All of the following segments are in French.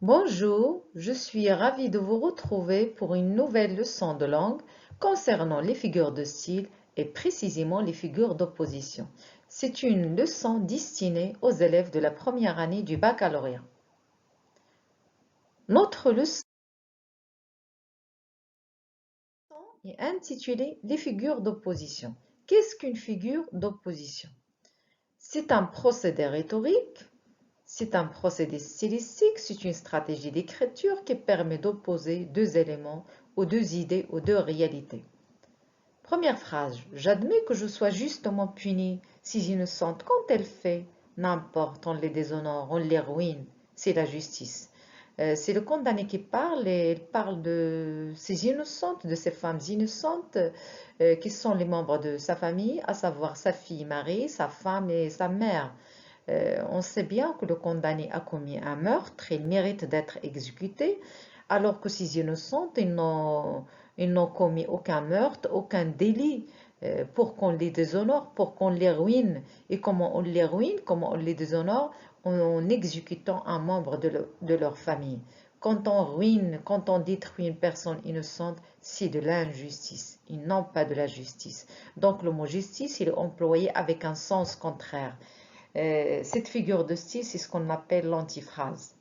Bonjour, je suis ravie de vous retrouver pour une nouvelle leçon de langue concernant les figures de style et précisément les figures d'opposition. C'est une leçon destinée aux élèves de la première année du baccalauréat. Notre leçon est intitulée Les figures d'opposition. Qu'est-ce qu'une figure d'opposition? C'est un procédé rhétorique. C'est un procédé stylistique, c'est une stratégie d'écriture qui permet d'opposer deux éléments ou deux idées ou deux réalités. Première phrase, j'admets que je sois justement punie si innocente quand elle fait. N'importe, on les déshonore, on les ruine, c'est la justice. C'est le condamné qui parle et il parle de ces innocentes, de ces femmes innocentes qui sont les membres de sa famille, à savoir sa fille Marie, sa femme et sa mère. On sait bien que le condamné a commis un meurtre, il mérite d'être exécuté, alors que ces innocentes, ils n'ont commis aucun meurtre, aucun délit, pour qu'on les déshonore, pour qu'on les ruine. Et comment on les ruine, comment on les déshonore? En exécutant un membre de leur famille. Quand on ruine, quand on détruit une personne innocente, c'est de l'injustice. Ils n'ont pas de la justice. Donc le mot justice, il est employé avec un sens contraire. Cette figure de style, c'est ce qu'on appelle l'antiphrase.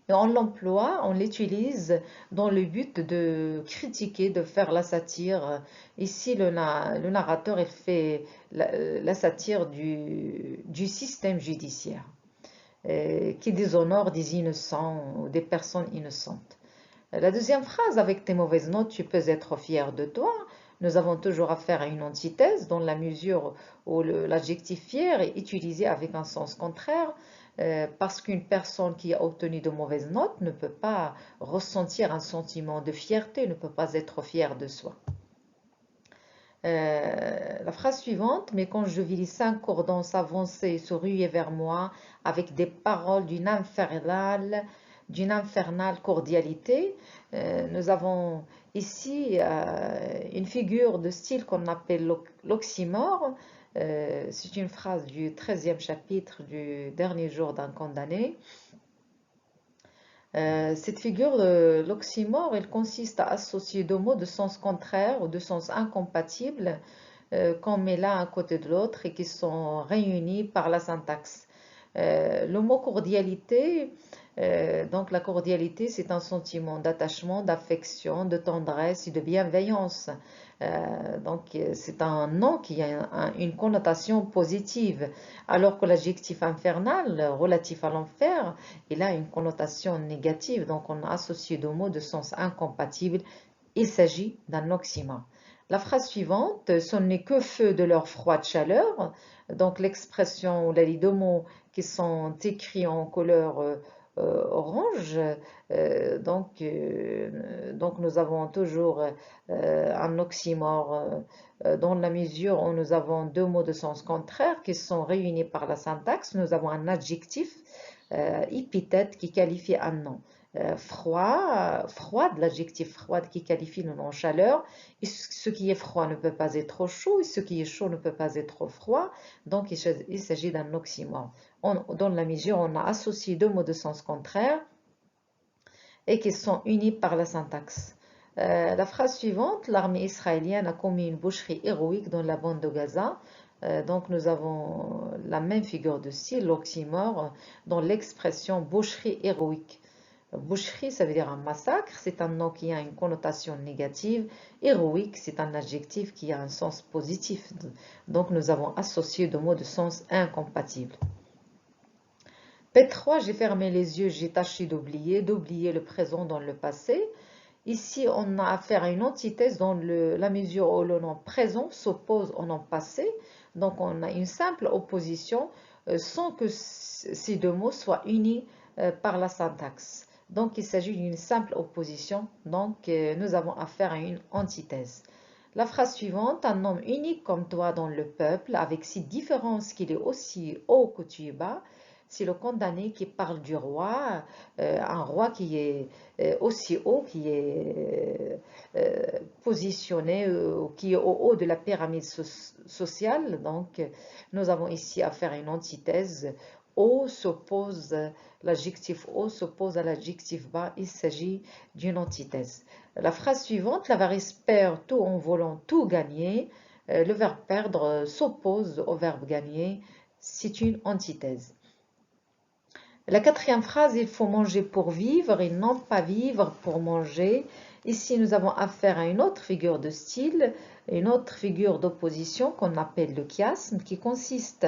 Et on l'emploie, on l'utilise dans le but de critiquer, de faire la satire. Ici, le narrateur il fait la satire du système judiciaire qui déshonore des innocents ou des personnes innocentes. La deuxième phrase, avec tes mauvaises notes, tu peux être fier de toi. Nous avons toujours affaire à une antithèse dans la mesure où l'adjectif fier est utilisé avec un sens contraire, parce qu'une personne qui a obtenu de mauvaises notes ne peut pas ressentir un sentiment de fierté, ne peut pas être fier de soi. La phrase suivante, mais quand je vis les cinq cordons s'avancer et se ruer vers moi avec des paroles d'une infernale cordialité, nous avons ici une figure de style qu'on appelle l'oxymore. C'est une phrase du 13e chapitre du dernier jour d'un condamné. Cette figure, l'oxymore, elle consiste à associer deux mots de sens contraire ou de sens incompatible qu'on met l'un à côté de l'autre et qui sont réunis par la syntaxe. Le mot cordialité, donc la cordialité, c'est un sentiment d'attachement, d'affection, de tendresse et de bienveillance. Donc c'est un nom qui a une connotation positive, alors que l'adjectif infernal, relatif à l'enfer, il a une connotation négative. Donc on a associé deux mots de sens incompatible. Il s'agit d'un oxymore. La phrase suivante, ce n'est que feu de leur froide chaleur. Donc l'expression ou les deux mots qui sont écrits en couleur orange. Donc nous avons toujours un oxymore dans la mesure où nous avons deux mots de sens contraire qui sont réunis par la syntaxe. Nous avons un adjectif épithète qui qualifie un nom. Froide, l'adjectif froide qui qualifie le nom chaleur. Et ce qui est froid ne peut pas être trop chaud, et ce qui est chaud ne peut pas être trop froid. Donc il s'agit d'un oxymore. Dans la mesure, on a associé deux mots de sens contraire et qui sont unis par la syntaxe. La phrase suivante, l'armée israélienne a commis une boucherie héroïque dans la bande de Gaza. Donc nous avons la même figure de style, l'oxymore, dans l'expression boucherie héroïque. Boucherie, ça veut dire un massacre, c'est un nom qui a une connotation négative. Héroïque, c'est un adjectif qui a un sens positif. Donc nous avons associé deux mots de sens incompatibles. P3, j'ai fermé les yeux, j'ai tâché d'oublier le présent dans le passé. Ici, on a affaire à une antithèse dans la mesure où le nom présent s'oppose au nom passé. Donc on a une simple opposition sans que ces deux mots soient unis par la syntaxe. Donc il s'agit d'une simple opposition, donc nous avons affaire à une antithèse. La phrase suivante, un homme unique comme toi dans le peuple, avec ces différences qu'il est aussi haut que tu es bas, c'est le condamné qui parle du roi, un roi qui est aussi haut, qui est positionné, qui est au haut de la pyramide sociale. Donc nous avons ici affaire à une antithèse au s'oppose, l'adjectif au s'oppose à l'adjectif bas, il s'agit d'une antithèse. La phrase suivante, l'avarice perd tout en voulant tout gagner. Le verbe perdre s'oppose au verbe gagner, c'est une antithèse. La quatrième phrase, il faut manger pour vivre et non pas vivre pour manger. Ici, nous avons affaire à une autre figure de style, une autre figure d'opposition qu'on appelle le chiasme, qui consiste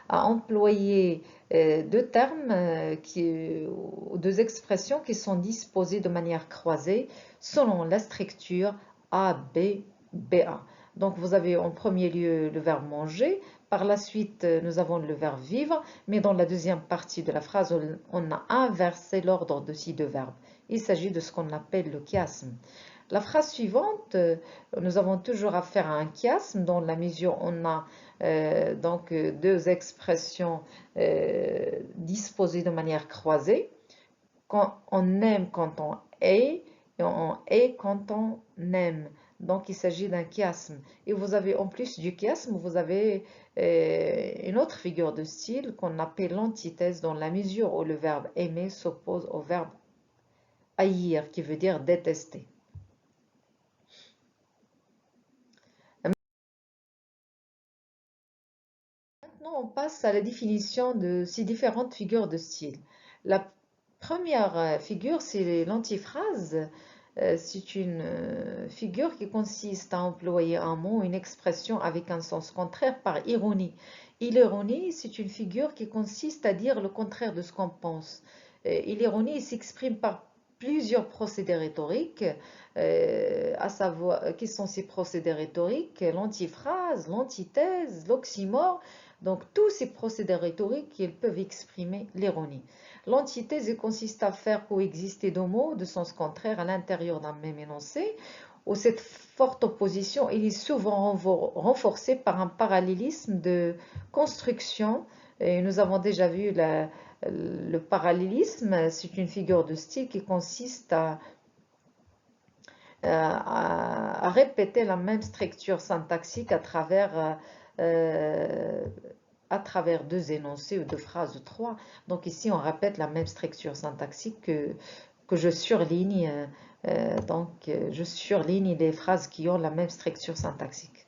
à employer deux termes, deux expressions qui sont disposées de manière croisée selon la structure A, B, BA. Donc, vous avez en premier lieu le verbe manger. Par la suite, nous avons le verbe vivre, mais dans la deuxième partie de la phrase, on a inversé l'ordre de ces deux verbes. Il s'agit de ce qu'on appelle le chiasme. La phrase suivante, nous avons toujours affaire à un chiasme dans la mesure où on a donc deux expressions disposées de manière croisée. Quand on aime quand on est et on est quand on aime. Donc, il s'agit d'un chiasme. Et vous avez, en plus du chiasme, vous avez une autre figure de style qu'on appelle l'antithèse dans la mesure où le verbe aimer s'oppose au verbe haïr, qui veut dire détester. Maintenant, on passe à la définition de ces différentes figures de style. La première figure, c'est l'antiphrase. C'est une figure qui consiste à employer un mot, une expression avec un sens contraire par ironie. Et l'ironie, c'est une figure qui consiste à dire le contraire de ce qu'on pense. Et l'ironie s'exprime par plusieurs procédés rhétoriques, à savoir, qui sont ces procédés rhétoriques? L'antiphrase, l'antithèse, l'oxymore. Donc, tous ces procédés rhétoriques, ils peuvent exprimer l'ironie. L'antithèse consiste à faire coexister deux mots de sens contraire à l'intérieur d'un même énoncé, où cette forte opposition est souvent renforcée par un parallélisme de construction. Et nous avons déjà vu le parallélisme, c'est une figure de style qui consiste à répéter la même structure syntaxique à travers deux énoncés ou deux phrases ou trois. Donc ici, on répète la même structure syntaxique que je surligne. Je surligne les phrases qui ont la même structure syntaxique.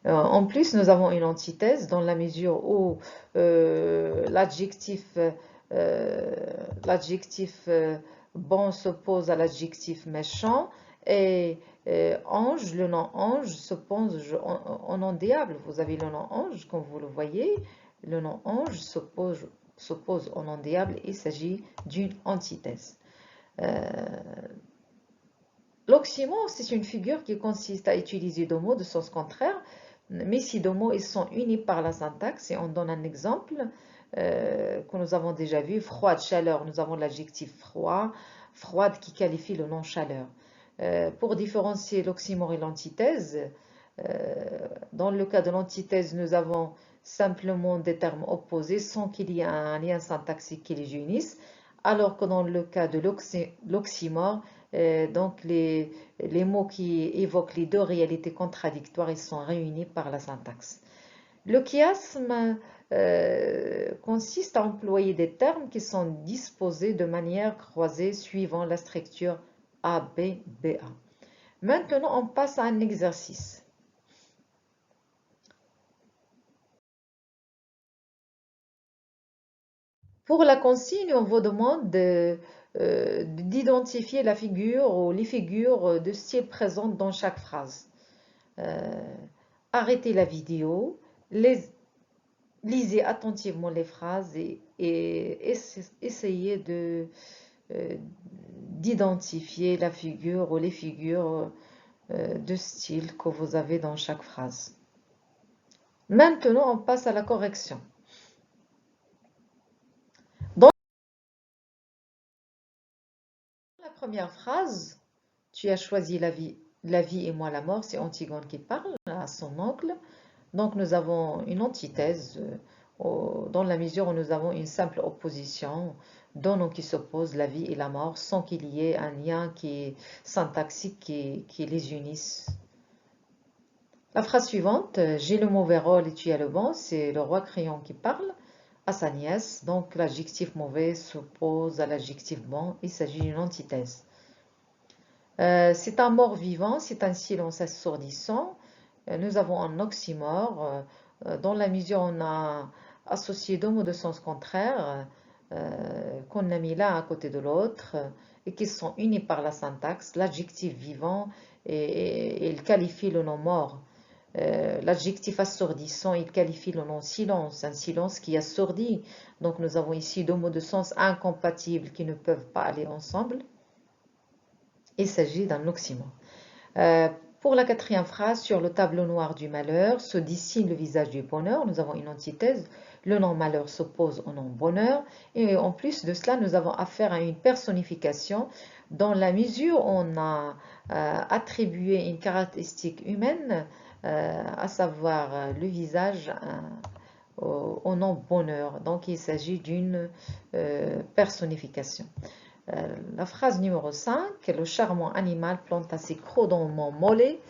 En plus, nous avons une antithèse dans la mesure où l'adjectif bon s'oppose à l'adjectif méchant et ange, le nom ange s'oppose au nom diable. Vous avez le nom ange, comme vous le voyez, le nom ange s'oppose au nom diable. Il s'agit d'une antithèse. L'oxymore, c'est une figure qui consiste à utiliser deux mots de sens contraire, mais ces deux mots ils sont unis par la syntaxe. Et on donne un exemple que nous avons déjà vu, froide, chaleur. Nous avons l'adjectif froid, froide qui qualifie le nom chaleur. Pour différencier l'oxymore et l'antithèse, dans le cas de l'antithèse, nous avons simplement des termes opposés sans qu'il y ait un lien syntaxique qui les unisse, alors que dans le cas de l'oxymore, donc les mots qui évoquent les deux réalités contradictoires, ils sont réunis par la syntaxe. Le chiasme consiste à employer des termes qui sont disposés de manière croisée suivant la structure ABBA. Maintenant, on passe à un exercice. Pour la consigne, on vous demande d'identifier la figure ou les figures de style présentes dans chaque phrase. Arrêtez la vidéo, lisez attentivement les phrases et essayez d'identifier la figure ou les figures de style que vous avez dans chaque phrase. Maintenant, on passe à la correction. Dans la première phrase, tu as choisi la vie et moi la mort, c'est Antigone qui parle à son oncle. Donc nous avons une antithèse dans la mesure où nous avons une simple opposition, deux noms qui s'opposent, la vie et la mort, sans qu'il y ait un lien syntaxique qui les unisse. La phrase suivante, j'ai le mauvais rôle et tu as le bon, c'est le roi crayon qui parle. à sa nièce. Donc l'adjectif mauvais s'oppose à l'adjectif bon. Il s'agit d'une antithèse. C'est un mort vivant, c'est un silence assourdissant. Nous avons un oxymore. Dans la mesure où on a associé deux mots de sens contraire qu'on a mis l'un à côté de l'autre et qui sont unis par la syntaxe. L'adjectif vivant et il qualifie le nom mort. L'adjectif assourdissant, il qualifie le nom silence, un silence qui assourdit. Donc nous avons ici deux mots de sens incompatibles qui ne peuvent pas aller ensemble. Il s'agit d'un oxymore. Pour la quatrième phrase, sur le tableau noir du malheur se dessine le visage du bonheur. Nous avons une antithèse. Le nom malheur s'oppose au nom bonheur. Et en plus de cela, nous avons affaire à une personnification dans la mesure où on a attribué une caractéristique humaine, à savoir le visage au nom bonheur. Donc il s'agit d'une personnification. La phrase numéro 5, le charmant animal planta ses crocs dans mon mollet.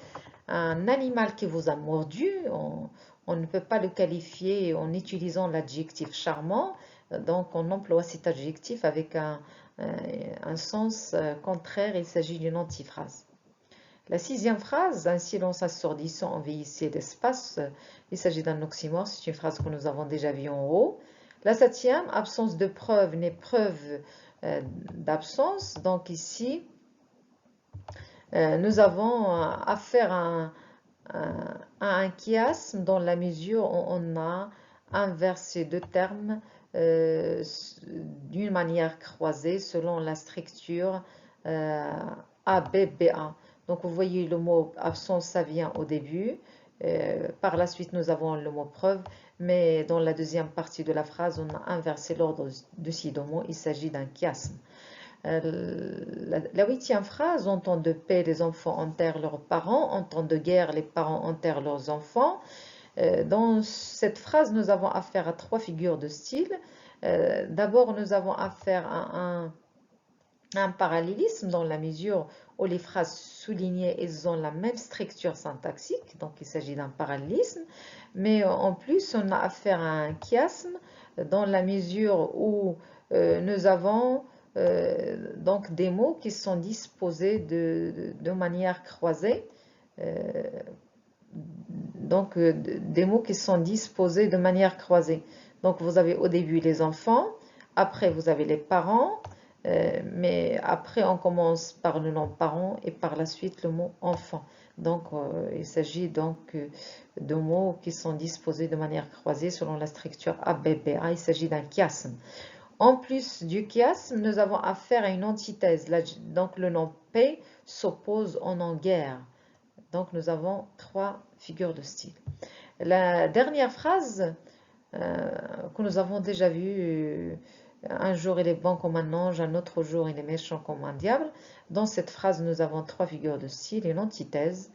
Un animal qui vous a mordu, on ne peut pas le qualifier en utilisant l'adjectif charmant, donc on emploie cet adjectif avec un sens contraire, il s'agit d'une antiphrase. La sixième phrase, un silence assourdissant envahissait l'espace, il s'agit d'un oxymore, c'est une phrase que nous avons déjà vue en haut. La septième, absence de preuve n'est preuve d'absence, donc ici nous avons affaire à un chiasme dans la mesure où on a inversé deux termes d'une manière croisée selon la structure ABBA. Donc vous voyez le mot absence, ça vient au début. Par la suite, nous avons le mot preuve, mais dans la deuxième partie de la phrase, on a inversé l'ordre de ces deux mots. Il s'agit d'un chiasme. La huitième phrase, en temps de paix, les enfants enterrent leurs parents, en temps de guerre, les parents enterrent leurs enfants. Dans cette phrase, nous avons affaire à trois figures de style. D'abord, nous avons affaire à un parallélisme dans la mesure où les phrases soulignées elles ont la même structure syntaxique, donc il s'agit d'un parallélisme, mais en plus on a affaire à un chiasme dans la mesure où nous avons donc des mots qui sont disposés de manière croisée, donc des mots qui sont disposés de manière croisée. Donc vous avez au début les enfants, après vous avez les parents, mais après on commence par le nom parent et par la suite le mot enfant. Donc il s'agit donc de mots qui sont disposés de manière croisée selon la structure ABBA. Il s'agit d'un chiasme. En plus du chiasme, nous avons affaire à une antithèse. Donc le nom paix s'oppose au nom guerre. Donc nous avons trois figures de style. La dernière phrase que nous avons déjà vue, un jour il est bon comme un ange, un autre jour il est méchant comme un diable. Dans cette phrase, nous avons trois figures de style, une antithèse.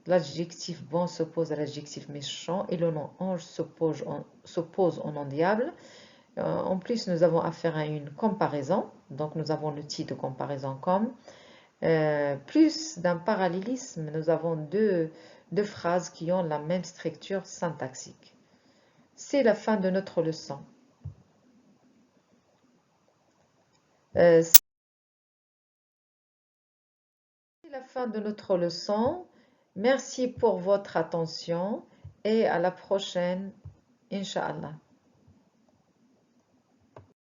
L'adjectif bon s'oppose à l'adjectif méchant et le nom ange s'oppose au nom diable. En plus, nous avons affaire à une comparaison. Donc nous avons le titre de comparaison comme. Plus d'un parallélisme, nous avons deux phrases qui ont la même structure syntaxique. C'est la fin de notre leçon. C'est la fin de notre leçon. Merci pour votre attention et à la prochaine, Inch'Allah.